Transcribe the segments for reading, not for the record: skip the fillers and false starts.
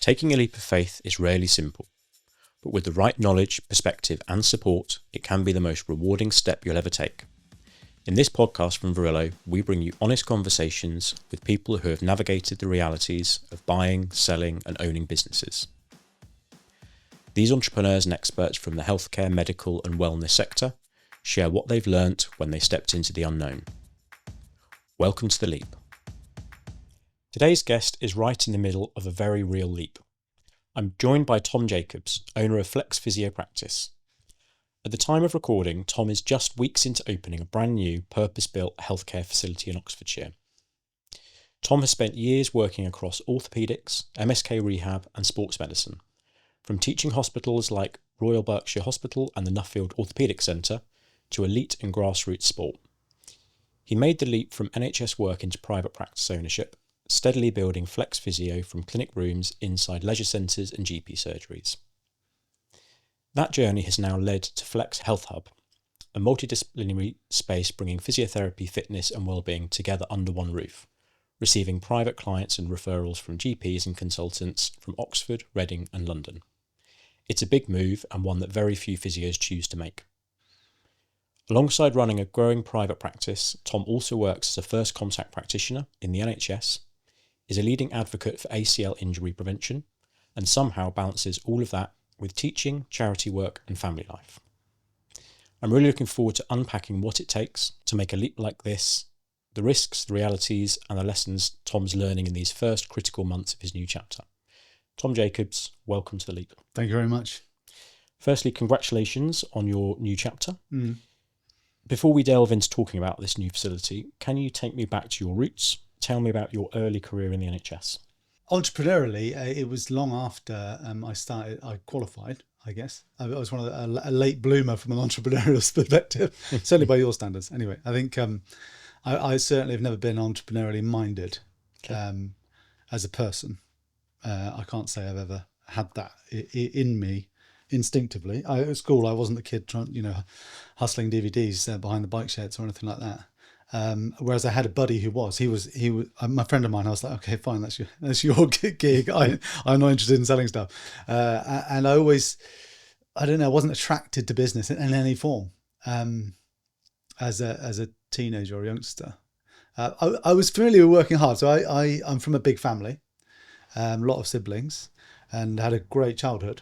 Taking a leap of faith is rarely simple, but with the right knowledge, perspective and support, it can be the most rewarding step you'll ever take. In this podcast from Verilo, we bring you honest conversations with people who have navigated the realities of buying, selling and owning businesses. These entrepreneurs and experts from the healthcare, medical and wellness sector share what they've learnt when they stepped into the unknown. Welcome to The Leap. Today's guest is right in the middle of a very real leap. I'm joined by Tom Jacobs, owner of Flex Physio Practice. At the time of recording, Tom is just weeks into opening a brand new purpose-built healthcare facility in Oxfordshire. Tom has spent years working across orthopaedics, MSK rehab and sports medicine, from teaching hospitals like Royal Berkshire Hospital and the Nuffield Orthopaedic Centre to elite and grassroots sport. He made the leap from NHS work into private practice ownership, steadily building Flex Physio from clinic rooms inside leisure centres and GP surgeries. That journey has now led to Flex Health Hub, a multidisciplinary space bringing physiotherapy, fitness and wellbeing together under one roof, receiving private clients and referrals from GPs and consultants from Oxford, Reading and London. It's a big move and one that very few physios choose to make. Alongside running a growing private practice, Tom also works as a first contact practitioner in the NHS, is a leading advocate for ACL injury prevention, and somehow balances all of that with teaching, charity work and family life. I'm really looking forward to unpacking what it takes to make a leap like this, the risks, the realities and the lessons Tom's learning in these first critical months of his new chapter. Tom Jacobs, welcome to The Leap. Thank you very much. Firstly, congratulations on your new chapter. Before we delve into talking about this new facility, can you take me back to your roots? Tell me about your early career in the NHS. Entrepreneurially, it was long after I qualified, I guess. I was one of a late bloomer from an entrepreneurial perspective, certainly by your standards. Anyway, I think I certainly have never been entrepreneurially minded as a person. I can't say I've ever had that in me. Instinctively, at school, I wasn't the kid hustling DVDs behind the bike sheds or anything like that. Whereas I had a buddy who was. He was my friend of mine. I was like, okay, fine, that's your gig. I'm not interested in selling stuff. And I wasn't attracted to business in any form. As a teenager or youngster, I was familiar with working hard. So I'm from a big family, a lot of siblings, and had a great childhood.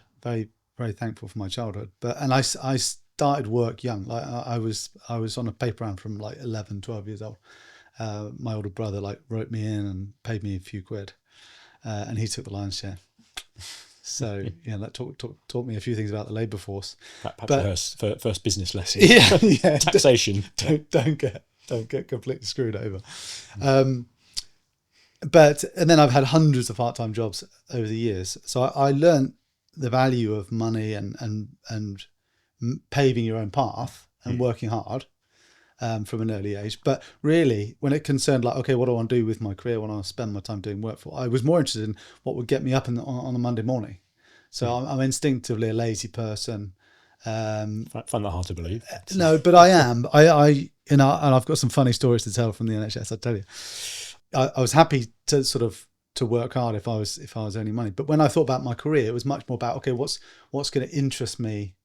Very thankful for my childhood, and I started work young. Like I was on a paper round from like 11, 12 years old. My older brother wrote me in and paid me a few quid, and he took the lion's share. So yeah, that taught me a few things about the labour force. Perhaps the first business lesson. Yeah, Taxation. Don't get completely screwed over. And then I've had hundreds of part-time jobs over the years. So I learned the value of money and paving your own path and working hard from an early age. But really, when it concerned what do I want to do with my career, what I want to spend my time doing work for, I was more interested in what would get me up on a Monday morning. So I'm instinctively a lazy person. Find that hard to believe. No, but I am. And I've got some funny stories to tell from the NHS. I tell you, I was happy to work hard if I was earning money. But when I thought about my career, it was much more about, okay, what's going to interest me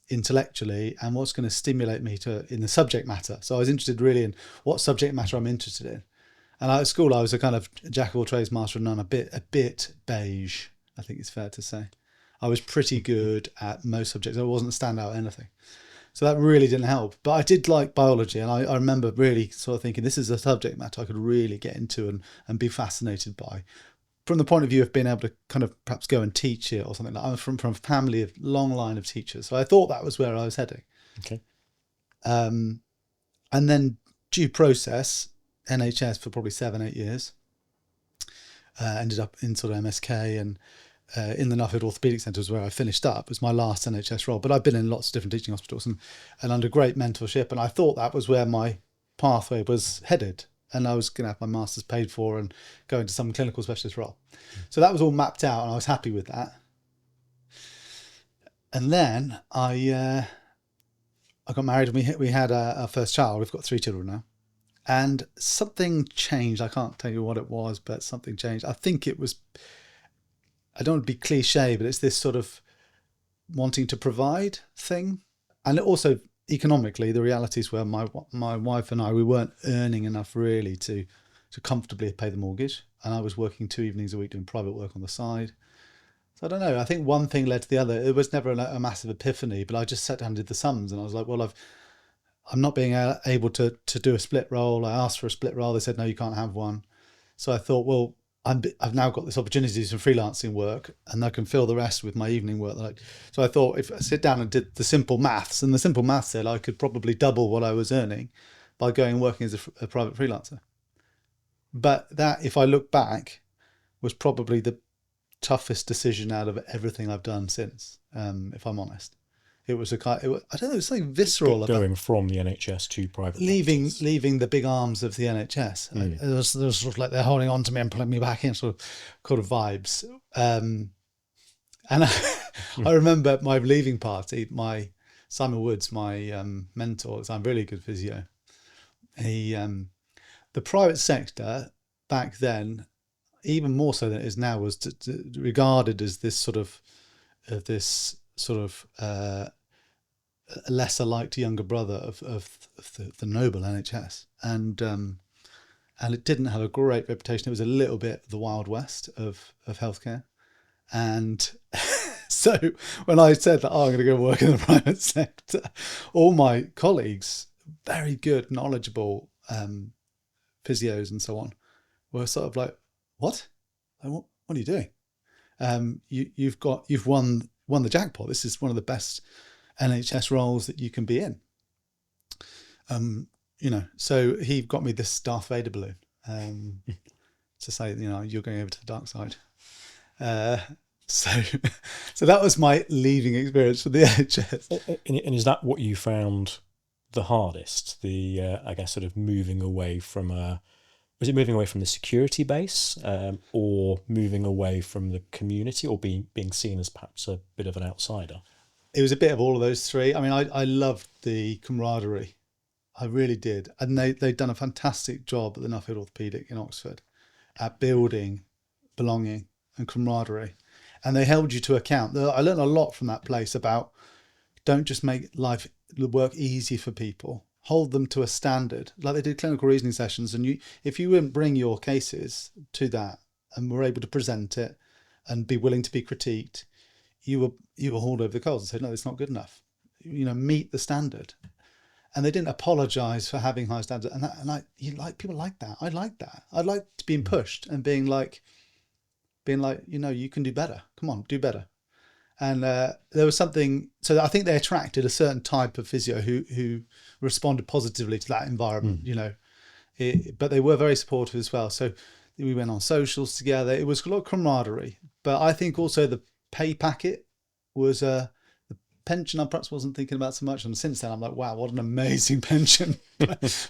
intellectually and what's going to stimulate me in the subject matter. So I was interested really in what subject matter I'm interested in. And at school, I was a kind of jack of all trades, master of none, a bit beige, I think it's fair to say. I was pretty good at most subjects. I wasn't a standout at anything. So that really didn't help. But I did like biology, and I remember really sort of thinking this is a subject matter I could really get into and be fascinated by, from the point of view of being able to kind of perhaps go and teach it or something like that. I'm from a family of long line of teachers, so I thought that was where I was heading. Okay. And then due process, NHS for probably 7-8 years. Ended up in sort of MSK and in the Nuffield Orthopaedic Centre was where I finished up. It was my last NHS role, but I've been in lots of different teaching hospitals and under great mentorship. And I thought that was where my pathway was headed. And I was going to have my master's paid for and go into some clinical specialist role. So that was all mapped out and I was happy with that. And then I got married and we had our first child. We've got 3 children now. And something changed. I can't tell you what it was, but something changed. I think it was I don't want to be cliche, but it's this sort of wanting to provide thing. And also economically, the realities were my wife and I, we weren't earning enough really to comfortably pay the mortgage. And I was working 2 evenings a week doing private work on the side. So I don't know. I think one thing led to the other. It was never a massive epiphany, but I just sat down and did the sums, and I was like, well, I'm not being able to do a split role. I asked for a split role. They said, no, you can't have one. So I thought, well, I've now got this opportunity to do some freelancing work, and I can fill the rest with my evening work. So I thought, if I sit down and did the simple maths, and the simple maths said I could probably double what I was earning by going and working as a private freelancer. But that, if I look back, was probably the toughest decision out of everything I've done since, if I'm honest. It was I don't know, it was something visceral about going from the NHS to private leaving the big arms of the NHS. There was sort of like they're holding on to me and pulling me back in, sort of vibes. And I remember my leaving party, my Simon Woods, my mentor, I'm really good physio. The private sector back then, even more so than it is now, was regarded as this sort of lesser liked younger brother of the noble NHS, and it didn't have a great reputation. It was a little bit the Wild West of healthcare, and so when I said that, I'm going to go work in the private sector, all my colleagues, very good, knowledgeable physios and so on, were sort of like, what? What are you doing? You've won the jackpot. This is one of the best NHS roles that you can be in. So he got me this Darth Vader balloon to say, you're going over to the dark side. So that was my leaving experience with the NHS. And is that what you found the hardest? I guess sort of moving away from was it moving away from the security base, or moving away from the community, or being seen as perhaps a bit of an outsider? It was a bit of all of those three. I mean, I loved the camaraderie. I really did. And they'd done a fantastic job at the Nuffield Orthopaedic in Oxford at building belonging and camaraderie. And they held you to account. I learned a lot from that place about don't just make work easy for people. Hold them to a standard. Like they did clinical reasoning sessions, and if you wouldn't bring your cases to that and were able to present it and be willing to be critiqued, you were hauled over the coals and said, no, it's not good enough. Meet the standard. And they didn't apologise for having high standards. And people like that. I like that. I like being pushed and being like, you can do better. Come on, do better. And there was something. So I think they attracted a certain type of physio who responded positively to that environment. But they were very supportive as well. So we went on socials together. It was a lot of camaraderie. But I think also the pay packet was the pension I perhaps wasn't thinking about so much, and since then I'm like, wow, what an amazing pension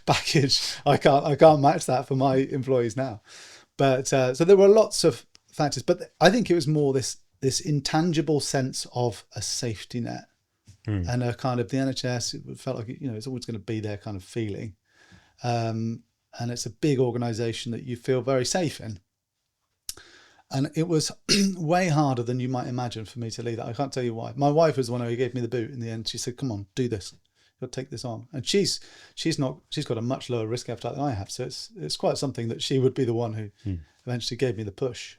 package. I can't match that for my employees now. But so there were lots of factors, but I think it was more this intangible sense of a safety net and a kind of the NHS. It felt like it's always going to be there kind of feeling, and it's a big organisation that you feel very safe in. And it was way harder than you might imagine for me to leave that. I can't tell you why. My wife was the one who gave me the boot in the end. She said, come on, do this. You'll take this on. And she's got a much lower risk appetite than I have. So it's quite something that she would be the one who eventually gave me the push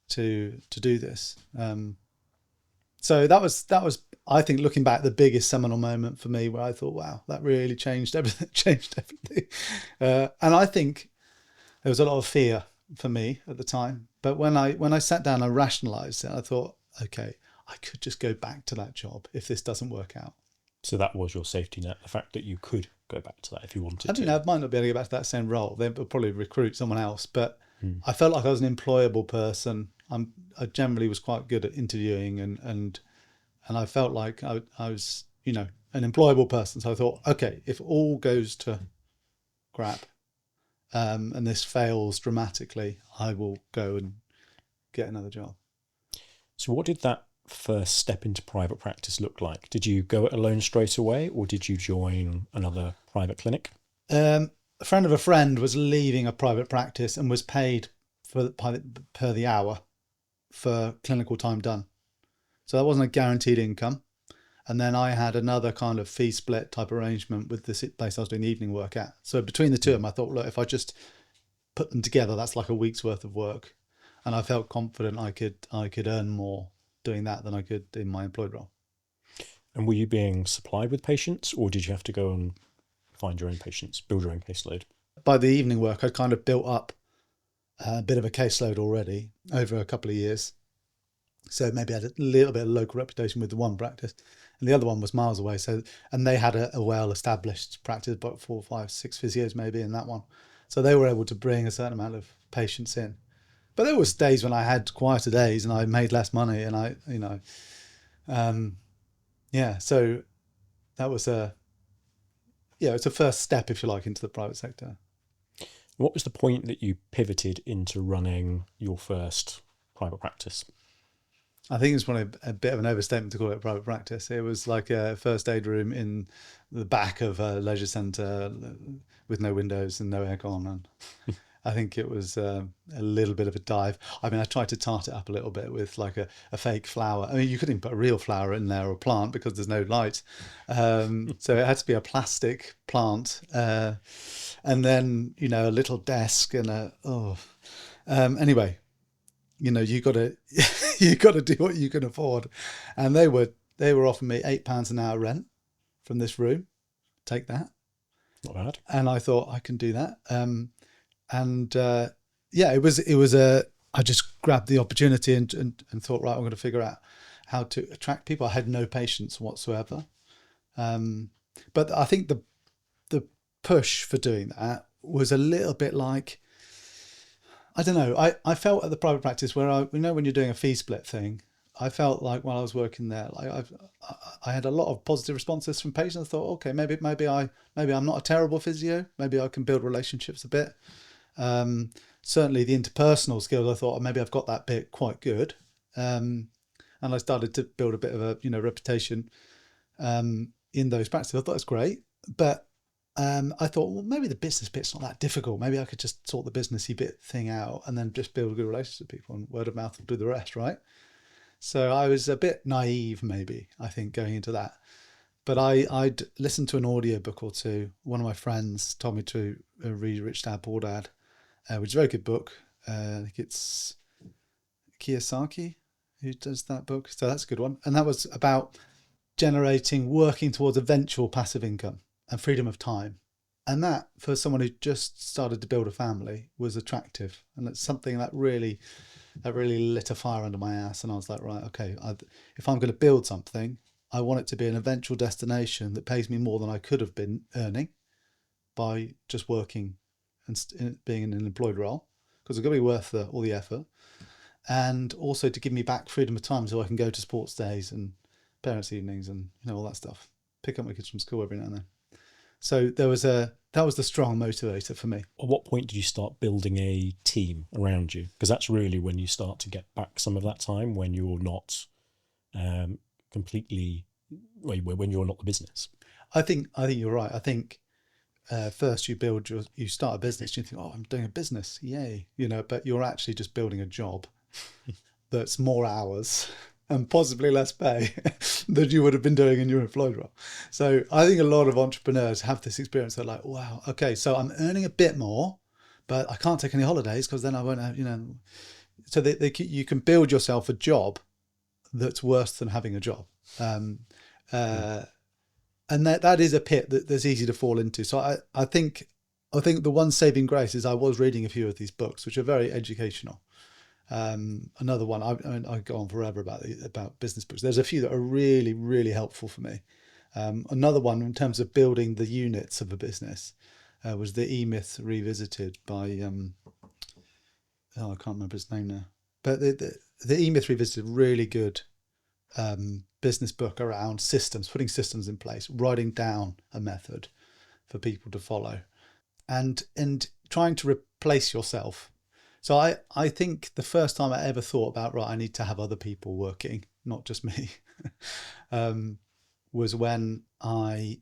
to do this. So that was, I think, looking back, the biggest seminal moment for me, where I thought, wow, that really changed everything. And I think there was a lot of fear for me at the time. But when I sat down, I rationalised it. I thought, okay, I could just go back to that job if this doesn't work out. So that was your safety net, the fact that you could go back to that if you wanted to. I don't know, I might not be able to go back to that same role. They would probably recruit someone else. But I felt like I was an employable person. I generally was quite good at interviewing, and I felt like I was, an employable person. So I thought, okay, if all goes to crap, and this fails dramatically, I will go and get another job. So what did that first step into private practice look like? Did you go it alone straight away, or did you join another private clinic? A friend of a friend was leaving a private practice and was paid per the hour. for clinical time done. So that wasn't a guaranteed income. And then I had another kind of fee split type arrangement with this place I was doing evening work at. So between the two of them, I thought, look, if I just put them together, that's like a week's worth of work. And I felt confident I could earn more doing that than I could in my employed role. And were you being supplied with patients, or did you have to go and find your own patients, build your own caseload? By the evening work, I'd kind of built up a bit of a caseload already over a couple of years. So maybe I had a little bit of local reputation with the one practice, and the other one was miles away. So, and they had a well-established practice, about 4, 5, 6 physios maybe in that one. So they were able to bring a certain amount of patients in. But there was days when I had quieter days and I made less money, and so that was it's a first step, if you like, into the private sector. What was the point that you pivoted into running your first private practice? I think it's probably a bit of an overstatement to call it private practice. It was like a first aid room in the back of a leisure centre with no windows and no aircon. And I think it was a little bit of a dive. I mean, I tried to tart it up a little bit with like a fake flower. I mean, you couldn't put a real flower in there or a plant because there's no light. So it had to be a plastic plant. And then, a little desk and anyway, you got to you got to do what you can afford. And they were offering me £8 an hour rent from this room. Take that. Not bad. And I thought I can do that. I just grabbed the opportunity and thought, right, I'm going to figure out how to attract people. I had no patience whatsoever. But I think the push for doing that was a little bit like, I don't know, I felt at the private practice where when you're doing a fee split thing, I felt like while I was working there, like I had a lot of positive responses from patients. I thought, okay, maybe I'm not a terrible physio. Maybe I can build relationships a bit. Certainly the interpersonal skills, I thought maybe I've got that bit quite good. And I started to build a bit of a reputation in those practices. I thought it's great, but I thought, well, maybe the business bit's not that difficult. Maybe I could just sort the businessy bit thing out and then just build a good relationship with people, and word of mouth will do the rest, right? So I was a bit naive, maybe, I think, going into that. But I'd listened to an audiobook or two. One of my friends told me to read Rich Dad, Poor Dad, which is a very good book. I think it's Kiyosaki who does that book. So that's a good one. And that was about working towards eventual passive income and freedom of time. And that, for someone who just started to build a family, was attractive. And it's something that really lit a fire under my ass. And I was like, right, okay, if I'm going to build something, I want it to be an eventual destination that pays me more than I could have been earning by just working and being in an employed role, because it's going to be worth all the effort. And also to give me back freedom of time so I can go to sports days and parents' evenings and all that stuff. Pick up my kids from school every now and then. So that was the strong motivator for me. At what point did you start building a team around you? Because that's really when you start to get back some of that time, when you're not when you're not the business. I think you're right. I think first you start a business, you think, oh, I'm doing a business, yay, but you're actually just building a job that's more hours and possibly less pay than you would have been doing in your employed role. So I think a lot of entrepreneurs have this experience. They're like, wow, okay, so I'm earning a bit more, but I can't take any holidays because then I won't have, So you can build yourself a job that's worse than having a job. And that is a pit that's easy to fall into. So I think the one saving grace is I was reading a few of these books, which are very educational. Another one, I go on forever about business books. There's a few that are really, really helpful for me. Another one in terms of building the units of a business was the E-Myth Revisited by, I can't remember his name now. But the E-Myth Revisited, really good business book around systems, putting systems in place, writing down a method for people to follow, and trying to replace yourself. So I think the first time I ever thought about, right, I need to have other people working, not just me, was when I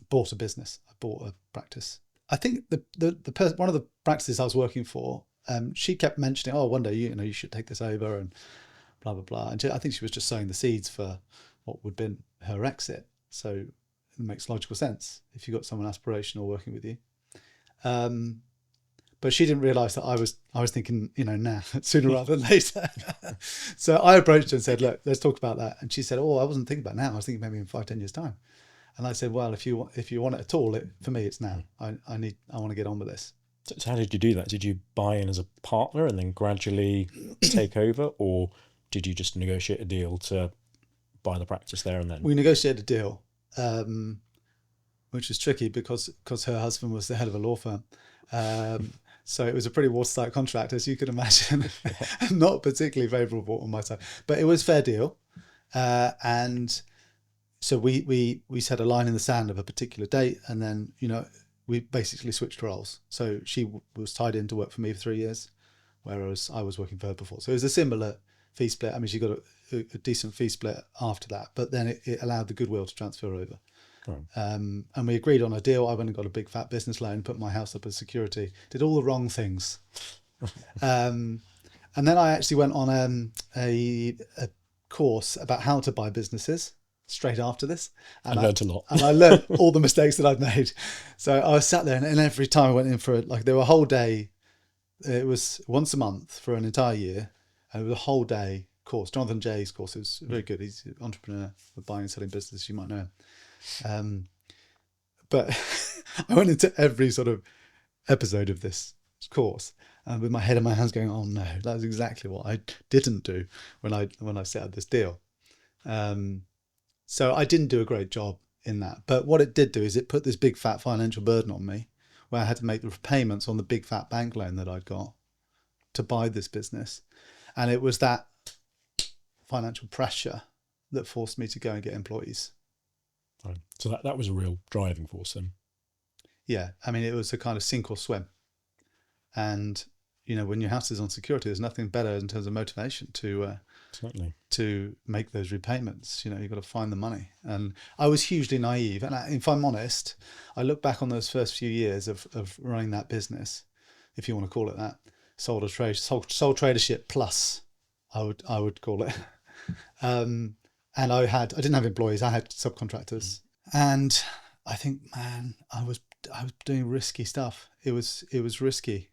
bought a business. I bought a practice. I think one of the practices I was working for, she kept mentioning, one day, you should take this over and blah, blah, blah. And I think she was just sowing the seeds for what would have been her exit. So it makes logical sense if you've got someone aspirational working with you. But she didn't realise that I was thinking, now, sooner rather than later. So I approached her and said, look, let's talk about that. And she said, I wasn't thinking about it now. I was thinking maybe in 5-10 years' time. And I said, well, if you want it at all, for me, it's now. I want to get on with this. So how did you do that? Did you buy in as a partner and then gradually take over, or did you just negotiate a deal to buy the practice there and then? We negotiated a deal, which was tricky because her husband was the head of a law firm. So it was a pretty watertight contract, as you can imagine, not particularly favourable on my side, but it was a fair deal. And so we set a line in the sand of a particular date, and then, we basically switched roles. So she was tied in to work for me for 3 years, whereas I was working for her before. So it was a similar fee split. I mean, she got a decent fee split after that, but then it allowed the goodwill to transfer over. Right. And we agreed on a deal. I went and got a big fat business loan, put my house up as security, did all the wrong things. And then I actually went on a course about how to buy businesses straight after this. And learned a lot. And I learned all the mistakes that I'd made. So I was sat there, and every time I went in for it, there were a whole day. It was once a month for an entire year. And it was a whole day course. Jonathan Jay's course. It was very good. He's an entrepreneur with buying and selling business. You might know him. But I went into every sort of episode of this course with my head in my hands going, oh no, that was exactly what I didn't do when I set up this deal. So I didn't do a great job in that. But what it did do is it put this big fat financial burden on me, where I had to make the repayments on the big fat bank loan that I'd got to buy this business. And it was that financial pressure that forced me to go and get employees. Right. So that was a real driving force then. Yeah. I mean, it was a kind of sink or swim. And, when your house is on security, there's nothing better in terms of motivation to make those repayments. You've got to find the money. And I was hugely naive. And if I'm honest, I look back on those first few years of running that business, if you want to call it that, sole tradership plus, I would call it. And I didn't have employees. I had subcontractors. And I think, man, I was doing risky stuff. It was risky.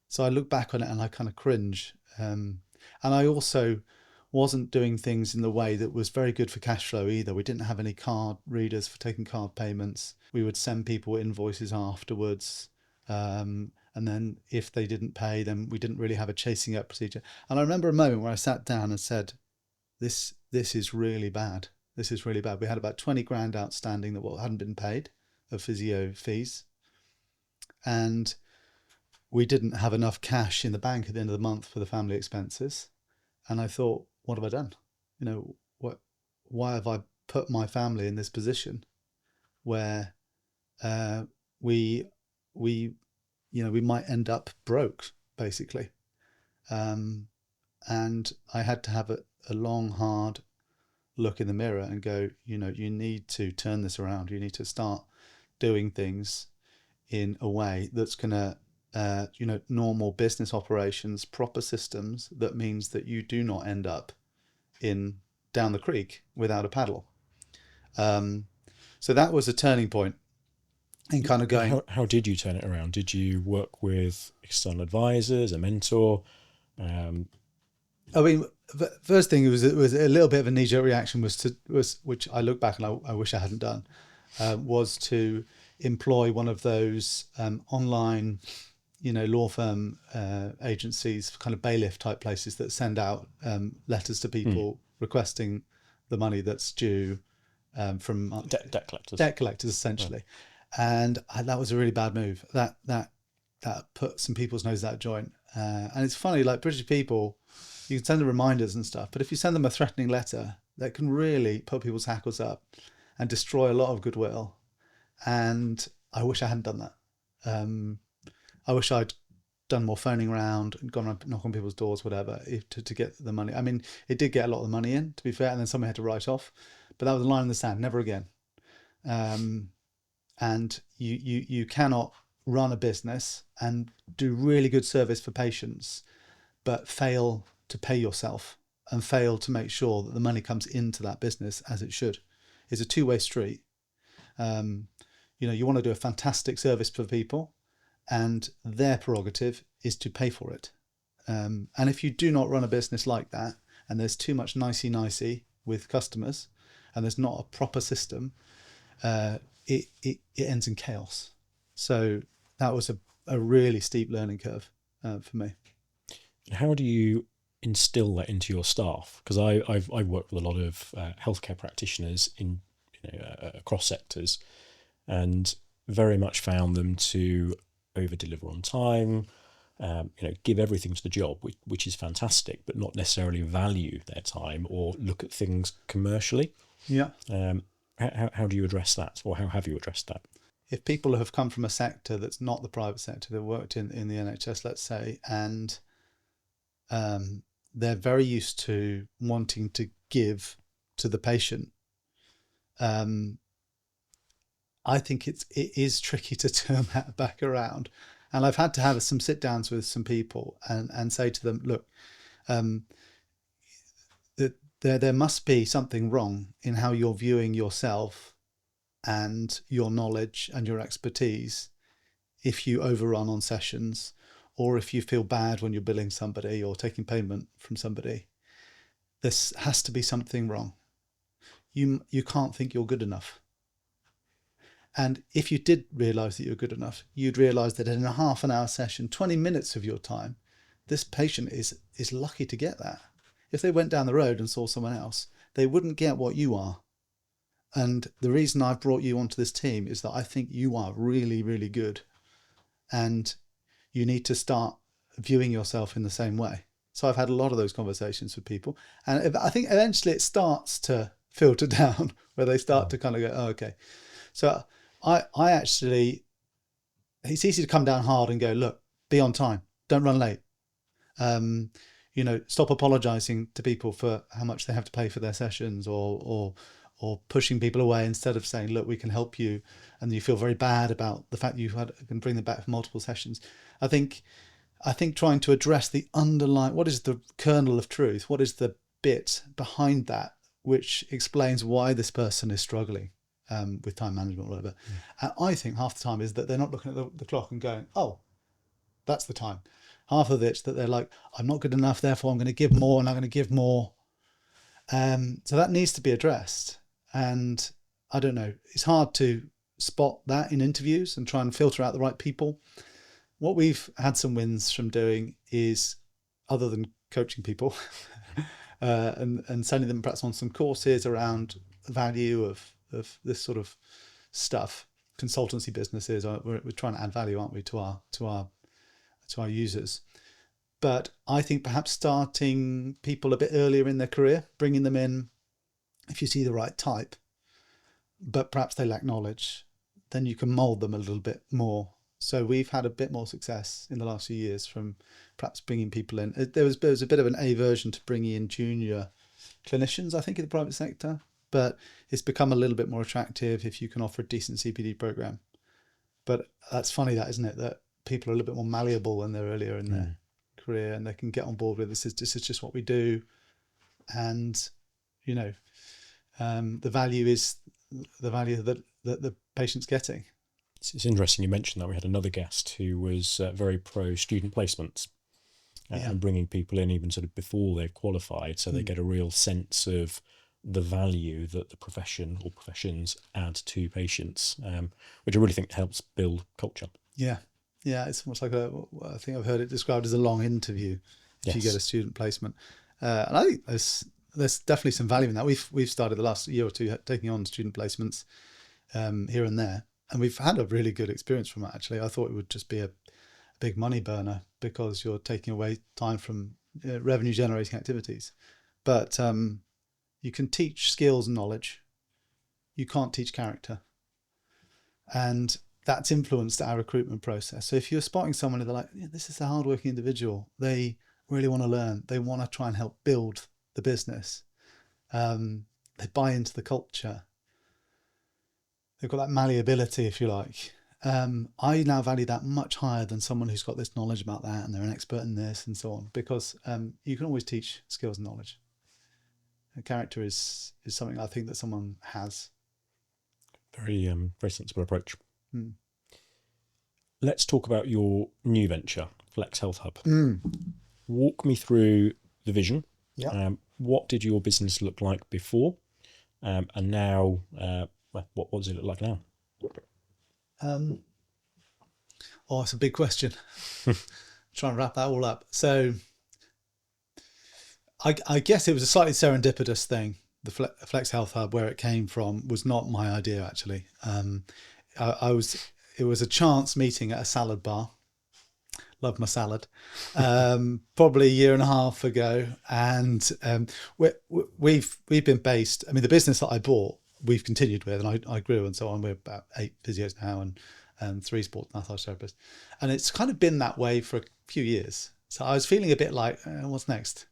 So I look back on it and I kind of cringe. And I also wasn't doing things in the way that was very good for cash flow either. We didn't have any card readers for taking card payments. We would send people invoices afterwards. And then if they didn't pay, then we didn't really have a chasing up procedure. And I remember a moment where I sat down and said, this is really bad. This is really bad. We had about 20 grand outstanding that hadn't been paid of physio fees. And we didn't have enough cash in the bank at the end of the month for the family expenses. And I thought, what have I done? Why have I put my family in this position where we might end up broke, basically. And I had to have a long, hard look in the mirror and go, you need to turn this around. You need to start doing things in a way that's going to, normal business operations, proper systems, that means that you do not end up down the creek without a paddle. So that was a turning point in kind of going. How did you turn it around? Did you work with external advisors, a mentor? I mean, the first thing it was a little bit of a knee-jerk reaction was which I look back and I wish I hadn't done, was to employ one of those online, law firm agencies, kind of bailiff type places that send out letters to people requesting the money that's due from debt collectors. Debt collectors, essentially. Right. And that was a really bad move. That put some people's noses out of joint. And it's funny, like British people, you can send them reminders and stuff, but if you send them a threatening letter, that can really put people's hackles up and destroy a lot of goodwill. And I wish I hadn't done that. I wish I'd done more phoning around and gone and knock on people's doors, whatever, to get the money. I mean, it did get a lot of the money in, to be fair, and then somebody had to write off. But that was a line in the sand, never again. And you cannot run a business and do really good service for patients, but fail to pay yourself and fail to make sure that the money comes into that business as it should. It's a two-way street. You want to do a fantastic service for people, and their prerogative is to pay for it. And if you do not run a business like that, and there's too much nicey with customers, and there's not a proper system, it ends in chaos. So that was a really steep learning curve for me. How do you instill that into your staff? Because I've worked with a lot of healthcare practitioners in across sectors, and very much found them to over deliver on time, give everything to the job, which is fantastic, but not necessarily value their time or look at things commercially. Yeah. How do you address that, or how have you addressed that? If people have come from a sector that's not the private sector, they've worked in the NHS, let's say, and they're very used to wanting to give to the patient, I think it is tricky to turn that back around. And I've had to have some sit downs with some people and say to them, look, there must be something wrong in how you're viewing yourself and your knowledge and your expertise if you overrun on sessions, or if you feel bad when you're billing somebody or taking payment from somebody. There has to be something wrong. You can't think you're good enough. And if you did realise that you're good enough, you'd realise that in a half an hour session, 20 minutes of your time, this patient is lucky to get that. If they went down the road and saw someone else, they wouldn't get what you are. And the reason I've brought you onto this team is that I think you are really, really good. And you need to start viewing yourself in the same way. So I've had a lot of those conversations with people. And I think eventually it starts to filter down where they start to kind of go, oh, okay. So I actually, it's easy to come down hard and go, look, be on time. Don't run late. Stop apologizing to people for how much they have to pay for their sessions, or pushing people away instead of saying, look, we can help you. And you feel very bad about the fact you can bring them back for multiple sessions. I think trying to address the underlying, what is the kernel of truth? What is the bit behind that which explains why this person is struggling with time management or whatever? And I think half the time is that they're not looking at the clock and going, oh, that's the time. Half of it's that they're like, I'm not good enough, therefore I'm going to give more and I'm going to give more. So that needs to be addressed. And I don't know, it's hard to spot that in interviews and try and filter out the right people. What we've had some wins from doing is, other than coaching people and sending them perhaps on some courses around the value of this sort of stuff, consultancy businesses, we're trying to add value, aren't we, to our users. But I think perhaps starting people a bit earlier in their career, bringing them in, if you see the right type, but perhaps they lack knowledge, then you can mould them a little bit more. So we've had a bit more success in the last few years from perhaps bringing people in. There was a bit of an aversion to bringing in junior clinicians, I think, in the private sector, but it's become a little bit more attractive if you can offer a decent CPD program. But that's funny, that, isn't it? That people are a little bit more malleable when they're earlier in their career, and they can get on board with this is just what we do. And, the value is the value that the patient's getting. It's interesting you mentioned that. We had another guest who was very pro student placements and bringing people in even sort of before they've qualified, so they get a real sense of the value that the profession or professions add to patients, which I really think helps build culture. Yeah, it's almost like I think I've heard it described as a long interview if you get a student placement, and I think there's definitely some value in that. We've started the last year or two taking on student placements here and there, and we've had a really good experience from it. Actually, I thought it would just be a big money burner because you're taking away time from revenue generating activities, but you can teach skills and knowledge. You can't teach character, and that's influenced our recruitment process. So if you're spotting someone and they're like, this is a hardworking individual, they really want to learn, they want to try and help build the business, they buy into the culture, they've got that malleability, if you like, I now value that much higher than someone who's got this knowledge about that and they're an expert in this and so on, because you can always teach skills and knowledge. A character is something I think that someone has. Very very sensible approach. Mm. Let's talk about your new venture, Flex Health Hub. Mm. Walk me through the vision. Yeah. What did your business look like before, and now? What does it look like now? It's a big question. Try and wrap that all up. So I guess it was a slightly serendipitous thing. The Flex Health Hub, where it came from, was not my idea, actually. It was a chance meeting at a salad bar. Love my salad. Probably a year and a half ago. And we've been based, I mean, the business that I bought, we've continued with, and I grew and so on. We're about 8 physios now and 3 sports massage therapists. And it's kind of been that way for a few years. So I was feeling a bit like, what's next?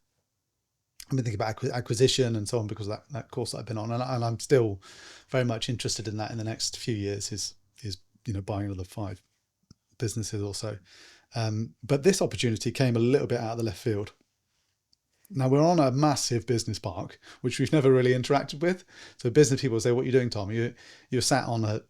I've been thinking about acquisition and so on because of that course that I've been on. And I'm still very much interested in that in the next few years is buying another 5 businesses or so. But this opportunity came a little bit out of the left field. Now we're on a massive business park, which we've never really interacted with. So business people say, what are you doing, Tom? You're sat on a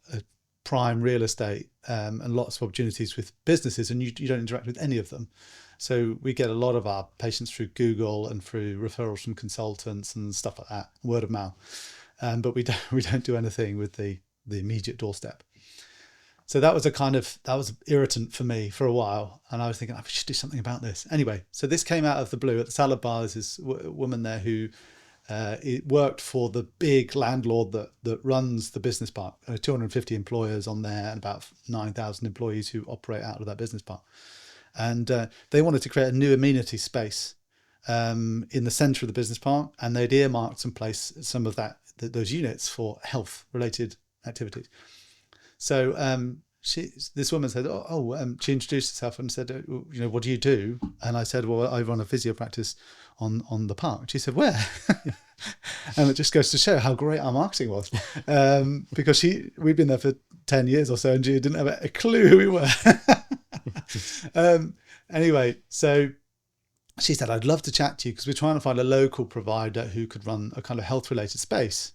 prime real estate and lots of opportunities with businesses, and you don't interact with any of them. So we get a lot of our patients through Google and through referrals from consultants and stuff like that, word of mouth. But we don't do anything with the immediate doorstep. So that was irritant for me for a while. And I was thinking, I should do something about this. Anyway, so this came out of the blue. At the salad bar, there's this woman there who worked for the big landlord that runs the business park. 250 employers on there and about 9,000 employees who operate out of that business park. And they wanted to create a new amenity space in the centre of the business park. And they'd earmarked some of those units for health-related activities. So this woman said, she introduced herself and said, what do you do? And I said, well, I run a physio practice on the park. She said, where? And it just goes to show how great our marketing was, because we'd been there for 10 years or so and she didn't have a clue who we were. Anyway, so she said, I'd love to chat to you because we're trying to find a local provider who could run a kind of health related space.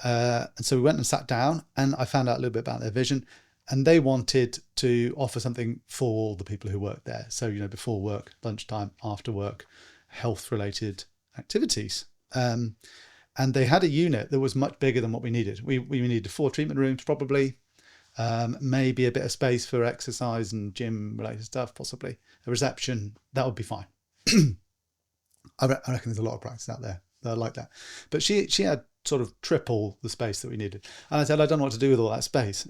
And so we went and sat down and I found out a little bit about their vision, and they wanted to offer something for all the people who work there. So, before work, lunchtime, after work, health related activities. And they had a unit that was much bigger than what we needed. We needed 4 treatment rooms, probably, maybe a bit of space for exercise and gym related stuff, possibly a reception. That would be fine. I reckon there's a lot of practice out there that are like that. But she had sort of triple the space that we needed. And I said, I don't know what to do with all that space.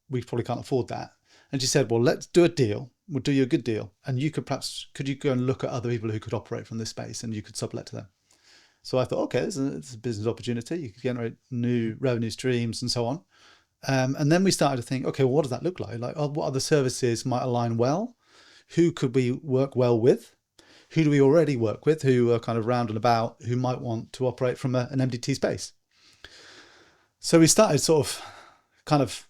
We probably can't afford that. And she said, well, let's do a deal. We'll do you a good deal. And could you go and look at other people who could operate from this space and you could sublet to them? So I thought, okay, it's a business opportunity. You could generate new revenue streams and so on. And then we started to think, okay, well, what does that look like? Like, what other services might align well? Who could we work well with? Who do we already work with who are kind of round and about, who might want to operate from an MDT space? So we started sort of kind of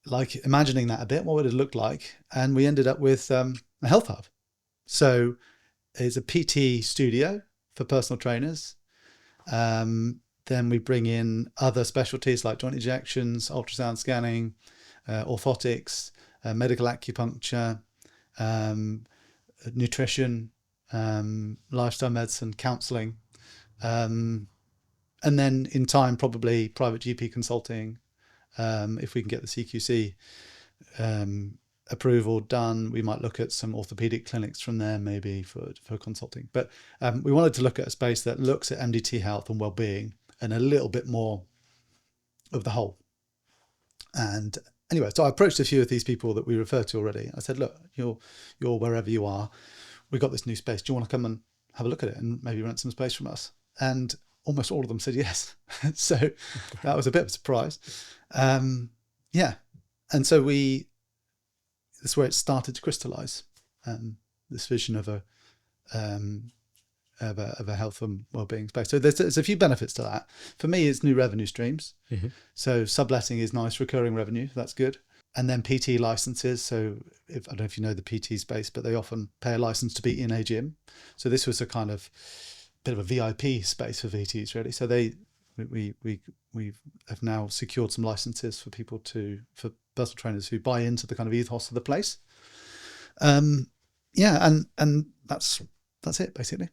like imagining that a bit. What would it look like? And we ended up with a health hub. So it's a PT studio for personal trainers. Then we bring in other specialties like joint injections, ultrasound scanning, orthotics, medical acupuncture, nutrition, lifestyle medicine, counselling, and then in time probably private GP consulting. If we can get the CQC approval done, we might look at some orthopaedic clinics from there maybe for consulting. But we wanted to look at a space that looks at MDT health and wellbeing and a little bit more of the whole. And anyway, so I approached a few of these people that we referred to already. I said, look, you're wherever you are. We got this new space. Do you want to come and have a look at it and maybe rent some space from us? And almost all of them said yes. So that was a bit of a surprise. Yeah. And so that's where it started to crystallize, this vision of a health and wellbeing space. So there's a few benefits to that. For me, it's new revenue streams. Mm-hmm. So subletting is nice, recurring revenue. That's good. And then PT licenses. So I don't know if you know the PT space, but they often pay a license to be in a gym. So this was a kind of bit of a VIP space for VTs, really. So we have now secured some licenses for for personal trainers who buy into the kind of ethos of the place. And that's it basically.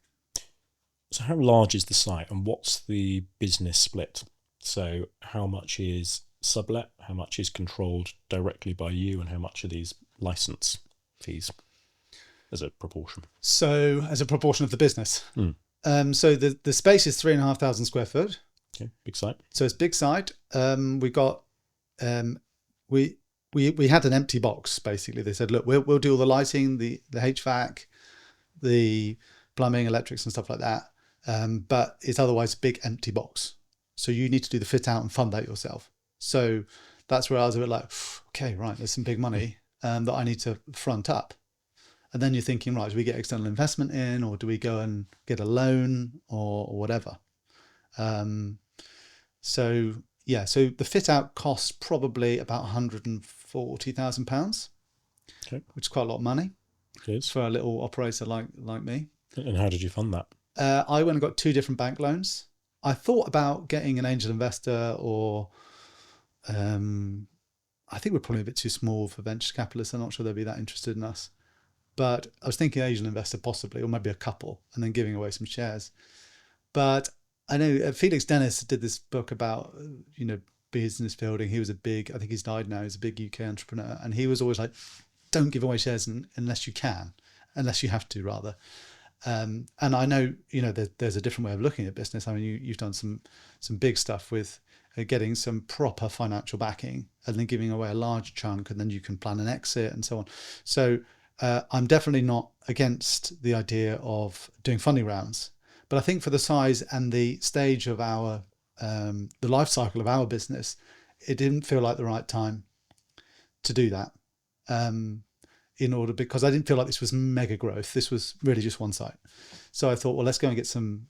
So how large is the site and what's the business split? So how much is sublet, how much is controlled directly by you, and how much are these license fees as a proportion? So as a proportion of the business. So the space is 3,500 square foot. Okay, big site. So it's big site. We got we had an empty box basically. They said, look, we'll do all the lighting, the HVAC, the plumbing, electrics and stuff like that. But it's otherwise a big empty box. So you need to do the fit out and fund that yourself. So that's where I was a bit like, okay, right, there's some big money that I need to front up. And then you're thinking, right, do we get external investment in, or do we go and get a loan or whatever? So the fit out costs probably about £140,000, okay, which is quite a lot of money. It is. For a little operator like me. And how did you fund that? I went and got 2 different bank loans. I thought about getting an angel investor, or I think we're probably a bit too small for venture capitalists. I'm not sure they'd be that interested in us. But I was thinking angel investor possibly, or maybe a couple, and then giving away some shares. But I know Felix Dennis did this book about, business building. He was I think he's died now, he's a big UK entrepreneur. And he was always like, don't give away shares unless you have to rather. And I know, there's a different way of looking at business. I mean, you've done some big stuff with getting some proper financial backing and then giving away a large chunk, and then you can plan an exit and so on. So I'm definitely not against the idea of doing funding rounds, but I think for the size and the stage of our, the life cycle of our business, it didn't feel like the right time to do that. Because I didn't feel like this was mega growth. This was really just one site. So I thought, well, let's go and get some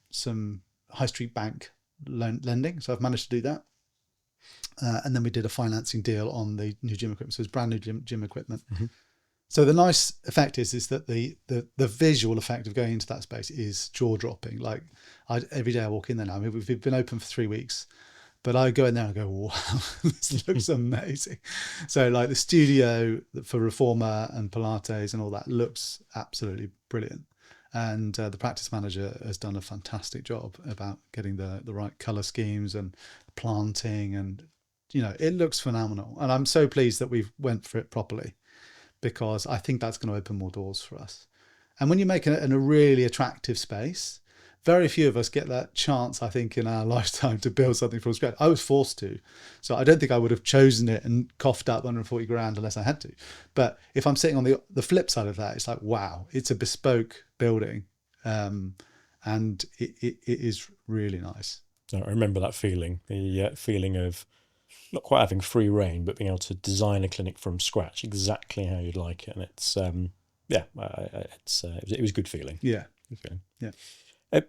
high street bank lending. So I've managed to do that. And then we did a financing deal on the new gym equipment. So it's brand new gym equipment. Mm-hmm. So the nice effect is that the visual effect of going into that space is jaw dropping. Like every day I walk in there now. I mean, we've been open for 3 weeks. But I go in there and go, wow, this looks amazing. So like the studio for Reformer and Pilates and all that looks absolutely brilliant. And the practice manager has done a fantastic job about getting the right colour schemes and planting, and, it looks phenomenal. And I'm so pleased that we went for it properly, because I think that's going to open more doors for us. And when you make it in a really attractive space, very few of us get that chance, I think, in our lifetime to build something from scratch. I was forced to. So I don't think I would have chosen it and coughed up 140 grand unless I had to. But if I'm sitting on the flip side of that, it's like, wow, it's a bespoke building. And it is really nice. I remember that feeling, the feeling of not quite having free reign, but being able to design a clinic from scratch exactly how you'd like it. And it's, it was a good feeling. Yeah. Good feeling. Yeah.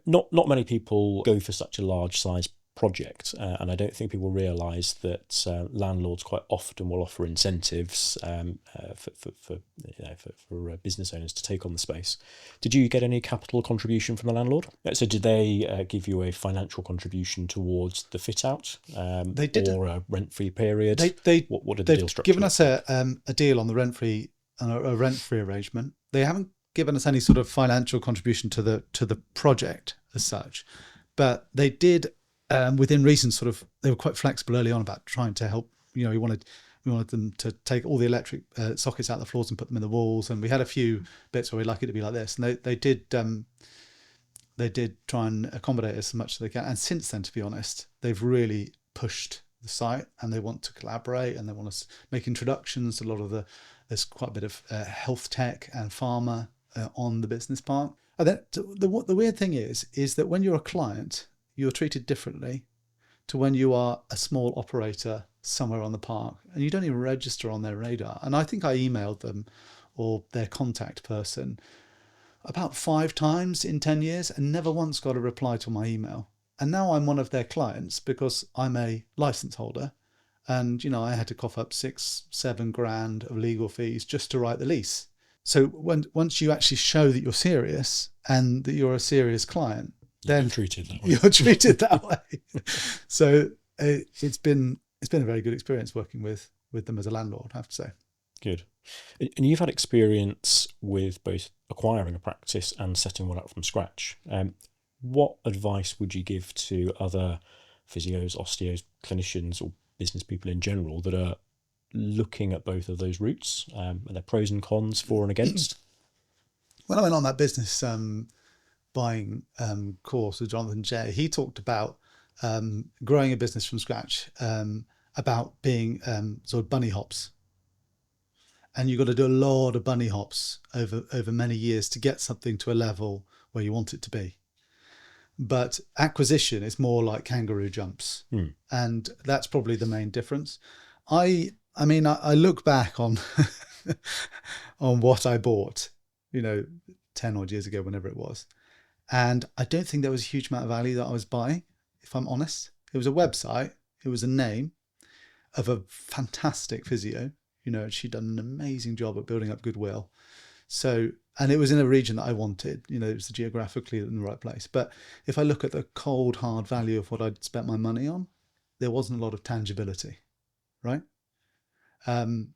Not many people go for such a large size project, and I don't think people realise that landlords quite often will offer incentives for business owners to take on the space. Did you get any capital contribution from the landlord? So did they give you a financial contribution towards the fit out? They did, or a rent free period. What did the deal structure? They've given us a deal on the rent free arrangement. They haven't given us any sort of financial contribution to the project as such, but they did, within reason, they were quite flexible early on about trying to help. We wanted them to take all the electric sockets out of the floors and put them in the walls, and we had a few bits where we'd like it to be like this, and they did try and accommodate us as much as they can. And since then, to be honest, they've really pushed the site, and they want to collaborate, and they want to make introductions to there's quite a bit of health tech and pharma on the business park. And then the weird thing is that when you're a client, you're treated differently to when you are a small operator somewhere on the park, and you don't even register on their radar. And I think I emailed them or their contact person about 5 times in 10 years and never once got a reply to my email. And now I'm one of their clients because I'm a license holder, And, I had to cough up 6-7 grand of legal fees just to write the lease. So once you actually show that you're serious and that you're a serious client, then you're treated that way. You're treated that way. So it's been a very good experience working with them as a landlord, I have to say. Good. And you've had experience with both acquiring a practice and setting one up from scratch. What advice would you give to other physios, osteos, clinicians, or business people in general that are looking at both of those routes? Are there pros and cons, for and against? When I went on that business buying course with Jonathan Jay, he talked about growing a business from scratch, about being sort of bunny hops. And you've got to do a lot of bunny hops over many years to get something to a level where you want it to be. But acquisition is more like kangaroo jumps. And that's probably the main difference. I look back on on what I bought, 10 odd years ago, whenever it was. And I don't think there was a huge amount of value that I was buying, if I'm honest. It was a website. It was a name of a fantastic physio. She'd done an amazing job at building up goodwill. So, and it was in a region that I wanted, it was geographically in the right place. But if I look at the cold, hard value of what I'd spent my money on, there wasn't a lot of tangibility, right? And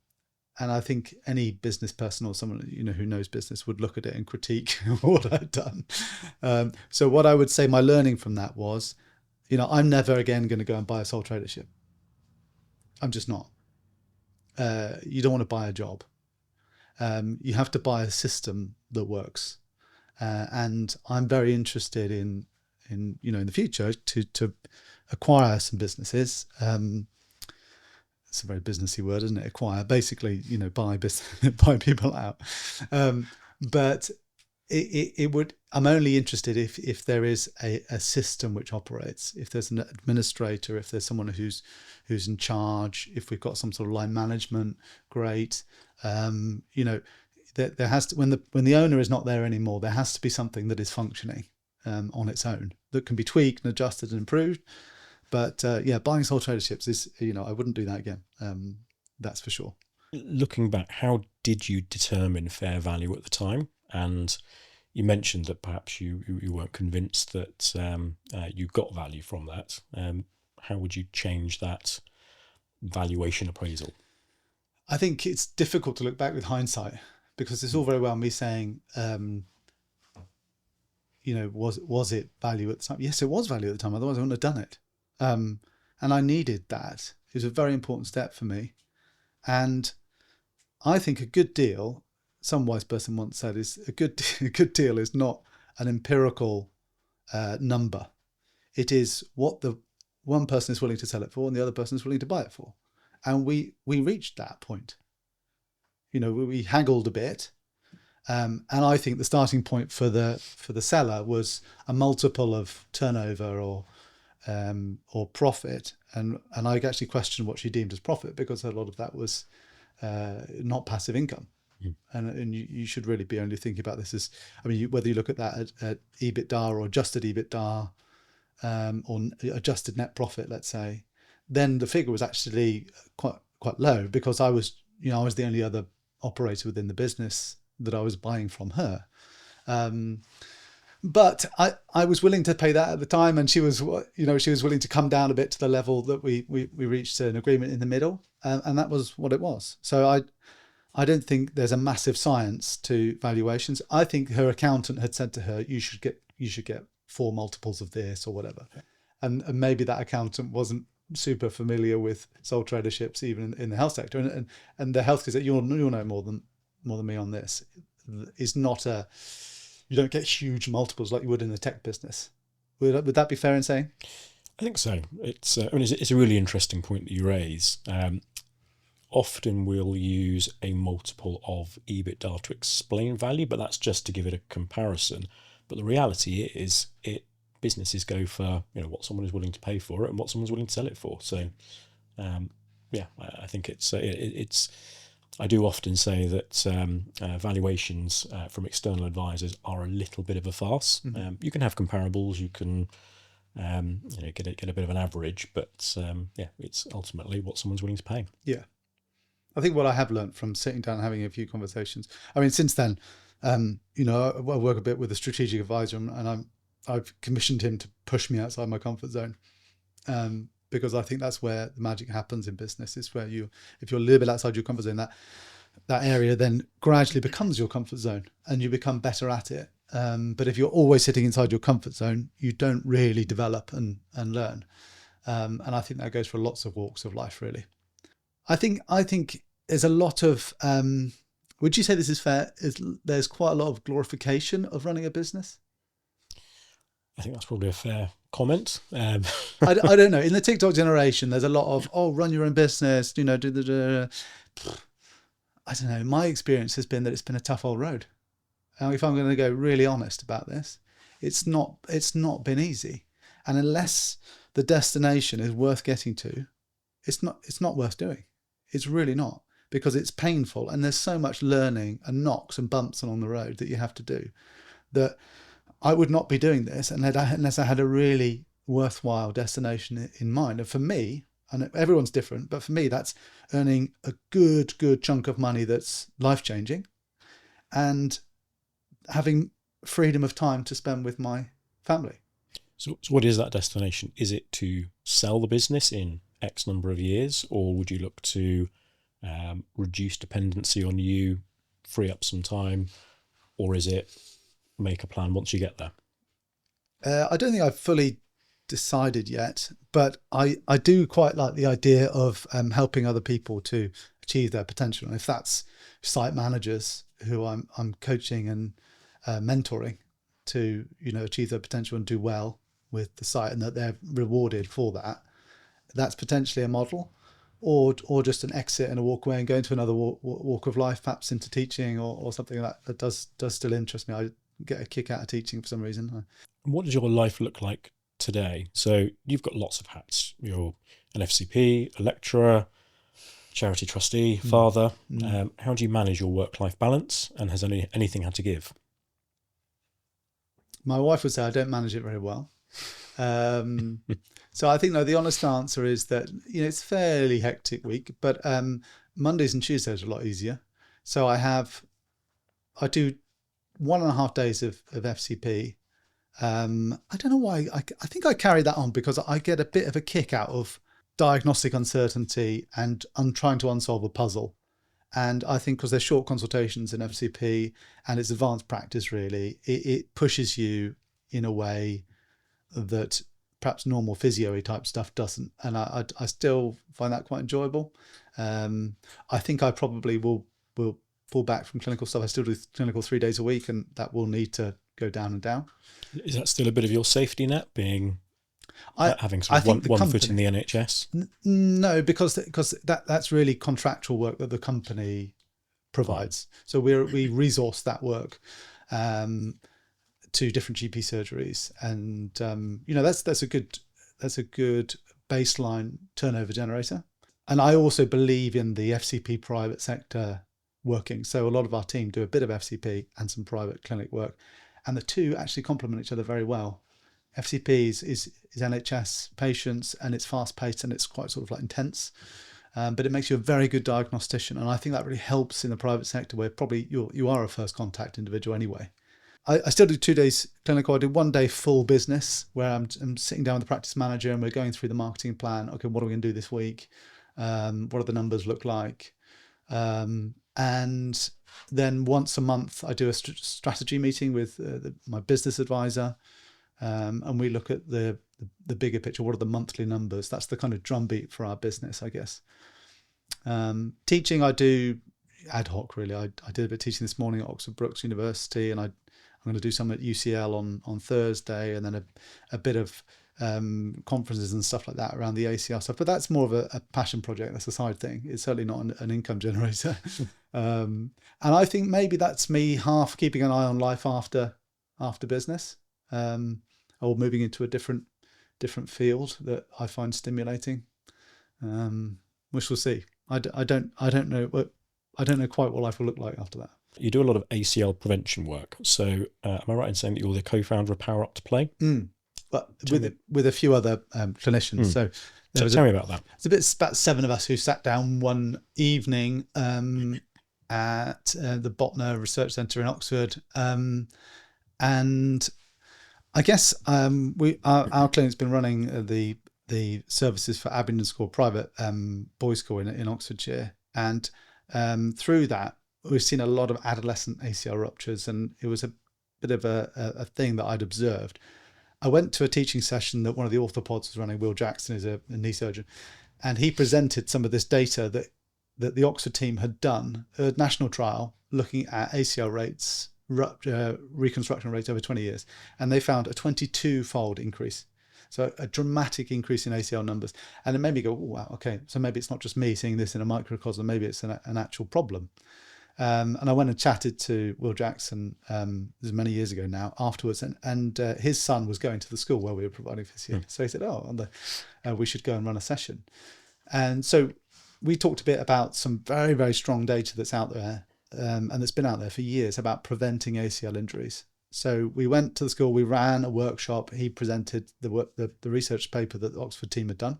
I think any business person or someone, who knows business would look at it and critique what I'd done. So what I would say, my learning from that was, I'm never again going to go and buy a sole tradership. I'm just not. You don't want to buy a job. You have to buy a system that works. And I'm very interested in the future to acquire some businesses. It's a very businessy word, isn't it? Acquire, basically, buy people out. But it would. I'm only interested if there is a system which operates. If there's an administrator, if there's someone who's in charge, if we've got some sort of line management, great. There has to, when the owner is not there anymore, there has to be something that is functioning on its own, that can be tweaked and adjusted and improved. But buying sole traderships is, I wouldn't do that again. That's for sure. Looking back, how did you determine fair value at the time? And you mentioned that perhaps you weren't convinced that you got value from that. How would you change that valuation appraisal? I think it's difficult to look back with hindsight, because it's all very well me saying, was it value at the time? Yes, it was value at the time. Otherwise I wouldn't have done it. And I needed that. It was a very important step for me. And I think a good deal, some wise person once said, is a good deal is not an empirical number. It is what the one person is willing to sell it for and the other person is willing to buy it for. And we reached that point. We haggled a bit. And I think the starting point for the seller was a multiple of turnover or profit, and I actually questioned what she deemed as profit, because a lot of that was not passive income. And you should really be only thinking about this as, whether you look at that at EBITDA or adjusted EBITDA, or adjusted net profit, let's say, then the figure was actually quite low, because I was the only other operator within the business that I was buying from her. But I was willing to pay that at the time, and she was willing to come down a bit to the level that we reached an agreement in the middle, and that was what it was. So I don't think there's a massive science to valuations. I think her accountant had said to her, you should get 4 multiples of this or whatever, and maybe that accountant wasn't super familiar with sole traderships even in the health sector, and the healthcare sector, you'll know more than me on this, is not you don't get huge multiples like you would in the tech business. Would that be fair in saying? I think so. It's a really interesting point that you raise. Often we'll use a multiple of EBITDA to explain value, but that's just to give it a comparison. But the reality is, businesses go for what someone is willing to pay for it and what someone's willing to sell it for. So, I think it's. I do often say that valuations from external advisors are a little bit of a farce. You can have comparables, you can get a bit of an average, but it's ultimately what someone's willing to pay. Yeah. I think what I have learned from sitting down and having a few conversations, I mean, since then, I work a bit with a strategic advisor, and I've commissioned him to push me outside my comfort zone, because I think that's where the magic happens in business. It's where if you're a little bit outside your comfort zone, that area then gradually becomes your comfort zone, and you become better at it. But if you're always sitting inside your comfort zone, you don't really develop and learn. And I think that goes for lots of walks of life, really. I think there's a lot of, would you say this is fair? There's quite a lot of glorification of running a business? I think that's probably a fair comment. I don't know. In the TikTok generation, there's a lot of, run your own business, I don't know. My experience has been that it's been a tough old road. And if I'm going to go really honest about this, it's not been easy. And unless the destination is worth getting to, it's not worth doing. It's really not, because it's painful, and there's so much learning and knocks and bumps along the road that you have to do, that I would not be doing this unless I had a really worthwhile destination in mind. And for me, and everyone's different, but for me, that's earning a good chunk of money that's life-changing, and having freedom of time to spend with my family. So what is that destination? Is it to sell the business in X number of years, or would you look to reduce dependency on you, free up some time, or is it make a plan once you get there? I don't think I've fully decided yet, but I do quite like the idea of helping other people to achieve their potential. And if that's site managers who I'm coaching and mentoring to achieve their potential and do well with the site, and that they're rewarded for that, that's potentially a model. Or just an exit and a walk away and go into another walk of life, perhaps into teaching or something like that does still interest me. I get a kick out of teaching for some reason. What does your life look like today? So you've got lots of hats. You're an FCP, a lecturer, charity trustee, father. How do you manage your work-life balance, and has anything had to give? My wife would say I don't manage it very well. So I think, no, the honest answer is that, it's a fairly hectic week, but Mondays and Tuesdays are a lot easier. So I do 1.5 days of FCP. I don't know why. I think I carry that on because I get a bit of a kick out of diagnostic uncertainty, and I'm trying to unsolve a puzzle. And I think because they're short consultations in FCP and it's advanced practice, really, it pushes you in a way that perhaps normal physio type stuff doesn't. And I still find that quite enjoyable. I think I probably will pull back from clinical stuff. I still do clinical 3 days a week, and that will need to go down and down. Is that still a bit of your safety net, having sort of one foot in the NHS? No, because that's really contractual work that the company provides. So we resource that work to different GP surgeries, and that's a good baseline turnover generator. And I also believe in the FCP private sector working. So a lot of our team do a bit of FCP and some private clinic work, and the two actually complement each other very well. FCP is NHS patients, and it's fast paced and it's quite sort of like intense, but it makes you a very good diagnostician. And I think that really helps in the private sector, where probably you are a first contact individual anyway. I still do 2 days clinical. I do 1 day full business, where I'm sitting down with the practice manager and we're going through the marketing plan. Okay, what are we going to do this week? What do the numbers look like? And then once a month, I do a strategy meeting with my business advisor, and we look at the bigger picture. What are the monthly numbers? That's the kind of drumbeat for our business, I guess. Teaching, I do ad hoc, really. I did a bit of teaching this morning at Oxford Brookes University, and I'm going to do some at UCL on Thursday, and then a bit of conferences and stuff like that around the ACR stuff. But that's more of a passion project. That's a side thing. It's certainly not an income generator. And I think maybe that's me half keeping an eye on life after business, or moving into a different field that I find stimulating. We shall see. I don't know. I don't know quite what life will look like after that. You do a lot of ACL prevention work. So am I right in saying that you're the co-founder of Power Up to Play? But with a few other clinicians. So tell me about that. It's about 7 of us who sat down one evening at the Botner Research Centre in Oxford, and I guess our clinic's been running the services for Abingdon School, private boys' school in Oxfordshire, and through that we've seen a lot of adolescent ACL ruptures, and it was a bit of a thing that I'd observed. I went to a teaching session that one of the orthopods was running. Will Jackson is a knee surgeon, and he presented some of this data that the Oxford team had done, a national trial looking at ACL rates, reconstruction rates over 20 years, and they found a 22-fold increase. So a dramatic increase in ACL numbers. And it made me go, oh, wow, okay, so maybe it's not just me seeing this in a microcosm, maybe it's an actual problem. And I went and chatted to Will Jackson, this was many years ago now, afterwards, and his son was going to the school where we were providing physio. So he said, we should go and run a session. And so we talked a bit about some very, very strong data that's out there, and that's been out there for years about preventing ACL injuries. So we went to the school, we ran a workshop, he presented the research paper that the Oxford team had done,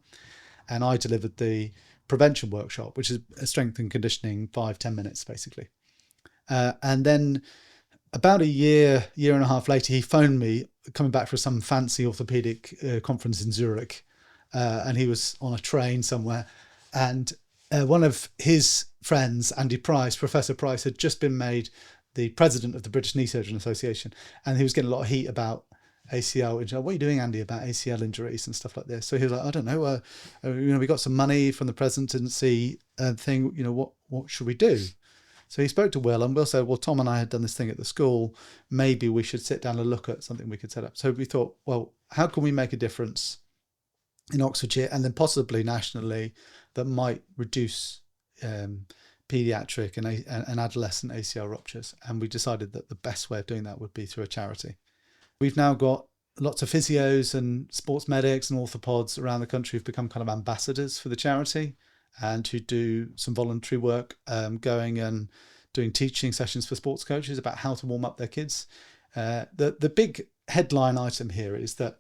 and I delivered the prevention workshop, which is a strength and conditioning 5-10 minutes basically. And then about a year and a half later, he phoned me coming back from some fancy orthopaedic conference in Zurich, and he was on a train somewhere, and one of his friends, Andy Price, Professor Price, had just been made the president of the British Knee Surgeon Association, and he was getting a lot of heat about ACL injury. What are you doing, Andy, about ACL injuries and stuff like this? So he was like, I don't know, we got some money from the presidency thing, what should we do? So he spoke to Will, and Will said, well, Tom and I had done this thing at the school, maybe we should sit down and look at something we could set up. So we thought, well, how can we make a difference in Oxfordshire and then possibly nationally that might reduce paediatric and adolescent ACL ruptures? And we decided that the best way of doing that would be through a charity. We've now got lots of physios and sports medics and orthopods around the country who've become kind of ambassadors for the charity and who do some voluntary work, going and doing teaching sessions for sports coaches about how to warm up their kids. The big headline item here is that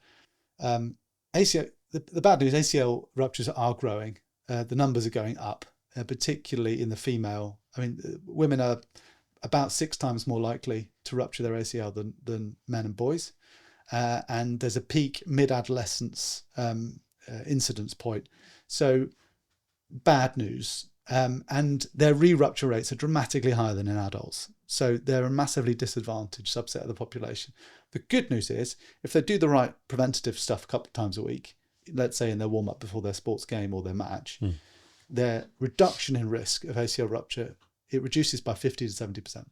ACL, the bad news, ACL ruptures are growing. The numbers are going up, particularly in the female. I mean, women are about 6 times more likely to rupture their ACL than men and boys. And there's a peak mid-adolescence incidence point. So bad news. And their re-rupture rates are dramatically higher than in adults. So they're a massively disadvantaged subset of the population. The good news is, if they do the right preventative stuff a couple of times a week, let's say in their warm-up before their sports game or their match, their reduction in risk of ACL rupture, it reduces by 50 to 70%.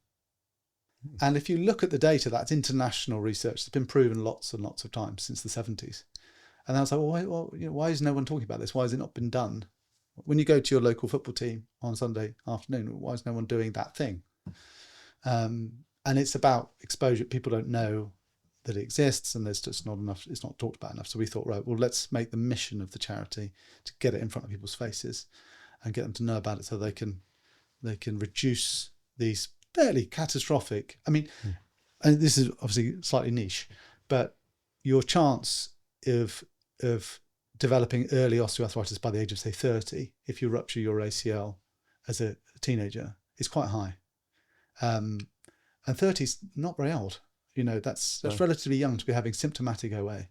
And if you look at the data, that's international research. It's been proven lots and lots of times since the 70s. And I was like, why is no one talking about this? Why has it not been done? When you go to your local football team on Sunday afternoon, why is no one doing that thing? And it's about exposure. People don't know that it exists, and there's just not enough, it's not talked about enough. So we thought, right, well, let's make the mission of the charity to get it in front of people's faces and get them to know about it so they can reduce these fairly catastrophic, and this is obviously slightly niche, but your chance of developing early osteoarthritis by the age of, say, 30, if you rupture your ACL as a teenager, is quite high. And 30 is not very old. That's relatively young to be having symptomatic OA.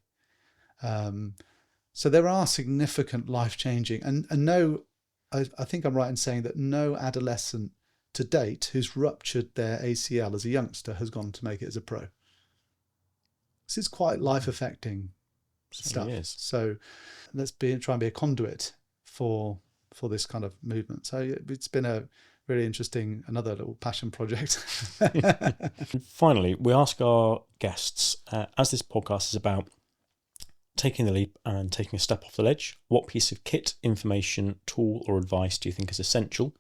So there are significant life-changing, and no, I think I'm right in saying that no adolescent to date who's ruptured their ACL as a youngster has gone to make it as a pro. This is quite life-affecting stuff. So let's try and be a conduit for this kind of movement. So it's been a really interesting, another little passion project. Finally, we ask our guests, as this podcast is about taking the leap and taking a step off the ledge, what piece of kit, information, tool or advice do you think is essential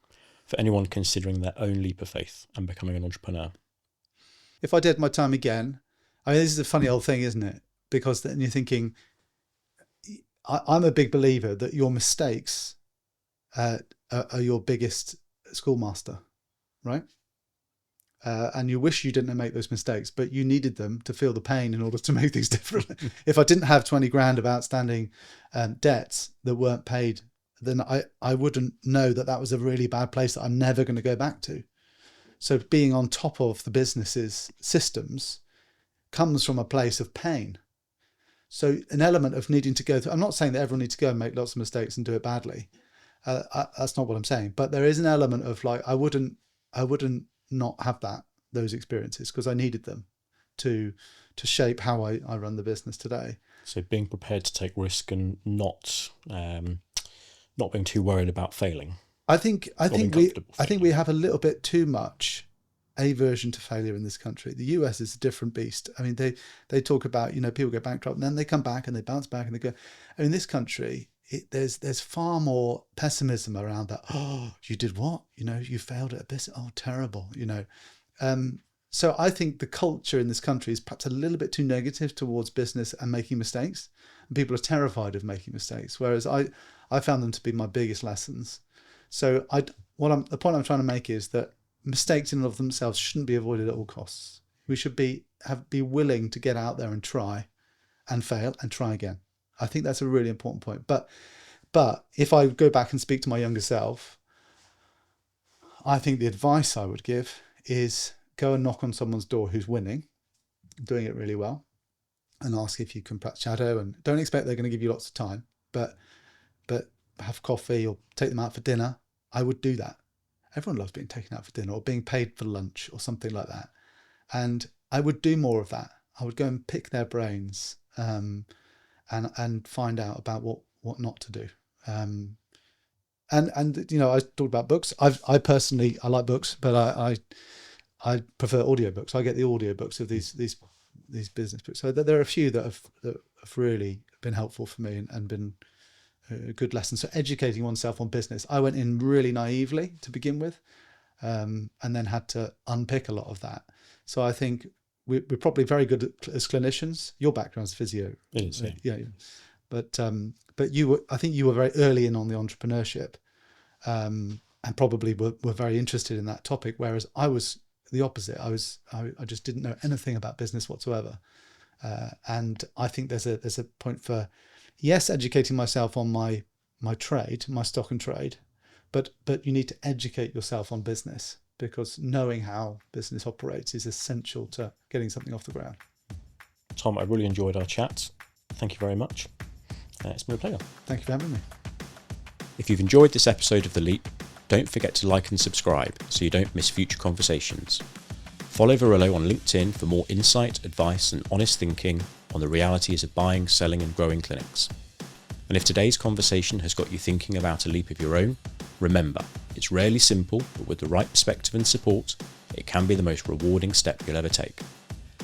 for anyone considering their own leap of faith and becoming an entrepreneur? If I did my time again, this is a funny old thing, isn't it? Because then you're thinking, I'm a big believer that your mistakes are your biggest schoolmaster, right? and you wish you didn't make those mistakes, but you needed them to feel the pain in order to make things different. If I didn't have 20 grand of outstanding debts that weren't paid, then I wouldn't know that was a really bad place that I'm never going to go back to. So being on top of the business's systems comes from a place of pain. So an element of needing to go through, I'm not saying that everyone needs to go and make lots of mistakes and do it badly. That's not what I'm saying. But there is an element of like, I wouldn't not have those experiences, because I needed them to shape how I run the business today. So being prepared to take risk and not being too worried about failing. I think we have a little bit too much aversion to failure in this country. The US is a different beast. I mean, they talk about, people go bankrupt and then they come back and they bounce back and they go. I mean, in this country, there's far more pessimism around that. Oh, you did what? You failed at a business. Oh, terrible. So I think the culture in this country is perhaps a little bit too negative towards business and making mistakes. And people are terrified of making mistakes, whereas I found them to be my biggest lessons. So the point I'm trying to make is that mistakes in and of themselves shouldn't be avoided at all costs. We should be willing to get out there and try and fail and try again. I think that's a really important point. But if I go back and speak to my younger self, I think the advice I would give is go and knock on someone's door who's winning, doing it really well, and ask if you can perhaps shadow, and don't expect they're going to give you lots of time, but have coffee or take them out for dinner. I would do that. Everyone loves being taken out for dinner or being paid for lunch or something like that. And I would do more of that. I would go and pick their brains and find out about what not to do. And I talked about books. I personally like books, but I prefer audiobooks. I get the audiobooks of these business books. So there are a few that have really been helpful for me and been a good lesson. So educating oneself on business. I went in really naively to begin with, and then had to unpick a lot of that. So I think we're probably very good as clinicians. Your background's physio. It is, yeah. But I think you were very early in on the entrepreneurship, and probably were very interested in that topic. Whereas I was the opposite. I just didn't know anything about business whatsoever. And I think there's a point for, yes, educating myself on my trade, my stock and trade, but you need to educate yourself on business, because knowing how business operates is essential to getting something off the ground. Tom, I really enjoyed our chat. Thank you very much. It's been a pleasure. Thank you for having me. If you've enjoyed this episode of The Leap, don't forget to like and subscribe so you don't miss future conversations. Follow Verilo on LinkedIn for more insight, advice and honest thinking on the realities of buying, selling and growing clinics. And if today's conversation has got you thinking about a leap of your own, remember, it's rarely simple, but with the right perspective and support, it can be the most rewarding step you'll ever take.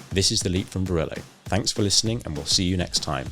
This is The Leap from Verilo. Thanks for listening, and we'll see you next time.